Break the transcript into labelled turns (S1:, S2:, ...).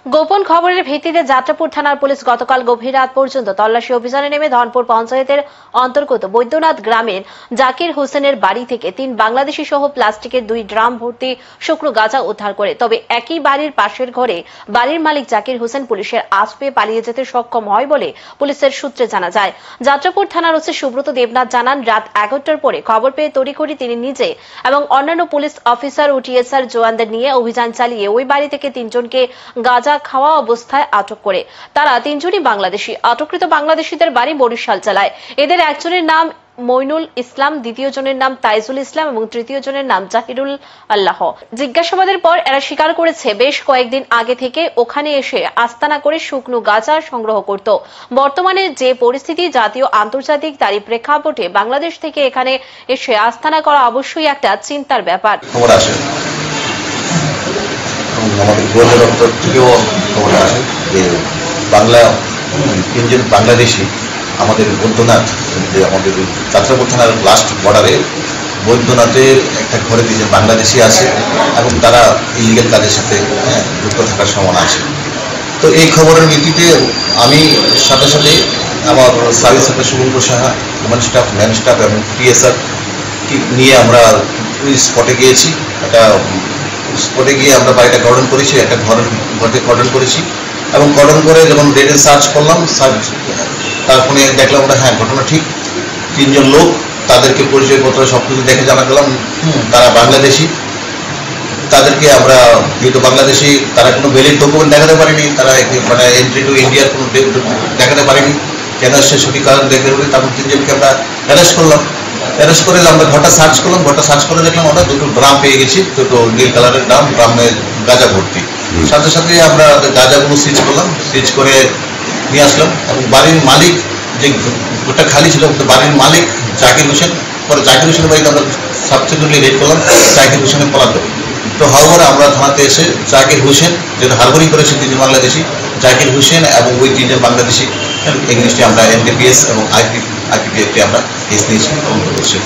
S1: গোপন খবরের ভিত্তিতে যাত্রাপুর থানার পুলিশ গতকাল গভীর রাত পর্যন্ত তল্লাশি অভিযানে নেমে ধনপুর পঞ্চায়েতের অন্তর্গত বৈদ্যনাথ গ্রামের জাকির হোসেনের বাড়ি থেকে 3 বাংলাদেশি সহ প্লাস্টিকের 2 ড্রাম ভর্তি শুকনো গাঁজা উদ্ধার করে। তবে একই বাড়ির পাশের ঘরে বাড়ির মালিক জাকির হোসেন পুলিশের আঁচ পেয়ে পালিয়ে যেতে সক্ষম হয় বলে পুলিশের সূত্রে জানা যায়। যাত্রাপুর থানার ওসি সুব্রত দেবনাথ জানান, রাত 11টার পরে খবর পেয়ে তড়িঘড়ি তিনি নিজে এবং অন্যান্য পুলিশ অফিসার ও টিএসআর জওয়ানদের নিয়ে অভিযান চালিয়ে ওই বাড়ি থেকে 3 জনকে গাঁজা খাওয়া অবস্থায় আটক করে। তারা 3 জনই বাংলাদেশি। আটককৃত বাংলাদেশিদের বাড়ি বরিশাল জেলায়। এদের একজনের নাম মইনুল ইসলাম, দ্বিতীয় জনের নাম তাইজুল ইসলাম এবং তৃতীয় জনের নাম জাহিরুল আল্লাহ। জিজ্ঞাসাবাদের পর এরা স্বীকার করেছে বেশ কয়েকদিন আগে থেকে ওখানে এসে আস্তানা করে শুকনো গাঁজা সংগ্রহ করত। বর্তমানে যে পরিস্থিতি জাতীয় আন্তর্জাতিক, তারই প্রেক্ষাপটে বাংলাদেশ থেকে এখানে এসে আস্তানা করা অবশ্যই একটা চিন্তার ব্যাপার।
S2: আমাদের গোয়েন্দা দপ্তর থেকেও খবর আসে যে 3 জন বাংলাদেশি আমাদের বৈদ্যনাথ, যে আমাদের যাত্রাপুর থানার লাস্ট বর্ডারে বৈদ্যনাথের একটা ঘরে 3 জন বাংলাদেশি আছে এবং তারা ইলিগাল কাজের সাথে যুক্ত থাকার সম্ভাবনা আছে। তো এই খবরের ভিত্তিতে আমি সাথে সাথে আমার sub inspector Shubhankar Saha, Oman staff, man staff এবং টিএসআর নিয়ে আমরা স্পটে গিয়েছি। স্পটে গিয়ে আমরা বাড়িটা কর্ডন করেছি, একটা ঘরকে কর্ডন করেছি এবং কর্ডন করে যখন ডেটে সার্চ করলাম, তারপরে দেখলাম ওটা হ্যাঁ ঘটনা ঠিক। 3 জন লোক, তাদেরকে পরিচয়পত্র সবকিছু দেখে জানা গেলাম তারা বাংলাদেশি। তাদেরকে আমরা যেহেতু বাংলাদেশি, তারা কোনো ভ্যালিড ডকুমেন্ট দেখাতে পারেনি, তারা মানে এন্ট্রি টু ইন্ডিয়ার কোনো দেখাতে পারেনি, কেন সে সঠিক কারণ দেখে বলে তারপর 3 জনকে আমরা অ্যারেস্ট করলাম। অ্যারেস্ট করে আমরা ঘরটা সার্চ করলাম, ঘরটা সার্চ করে দেখলাম আমরা 2টো ড্রাম পেয়ে গেছি, 2টো নীল কালারের ড্রামে গাঁজা ভর্তি। সাথে সাথে আমরা গাঁজাগুলো সিজ করলাম, সিজ করে নিয়ে আসলাম এবং বাড়ির মালিক, যে ঘরটা খালি ছিল, বাড়ির মালিক জাকির হোসেন, পরে জাকির হোসেনের বাড়িতে আমরা সাবসিকুয়েন্টলি রেড করলাম, জাকির হোসেনের পলাতক। তো হাওড়া আমরা থানাতে এসে জাকির হোসেন, যেটা হারবারিং করেছে 3 জন বাংলাদেশি, জাকির হোসেন এবং ওই 3 জন বাংলাদেশি এগেইনস্টে আমরা এনডিপিএস এবং আইপিপিএফটি আমরা কেস নিয়েছি এবং করছি।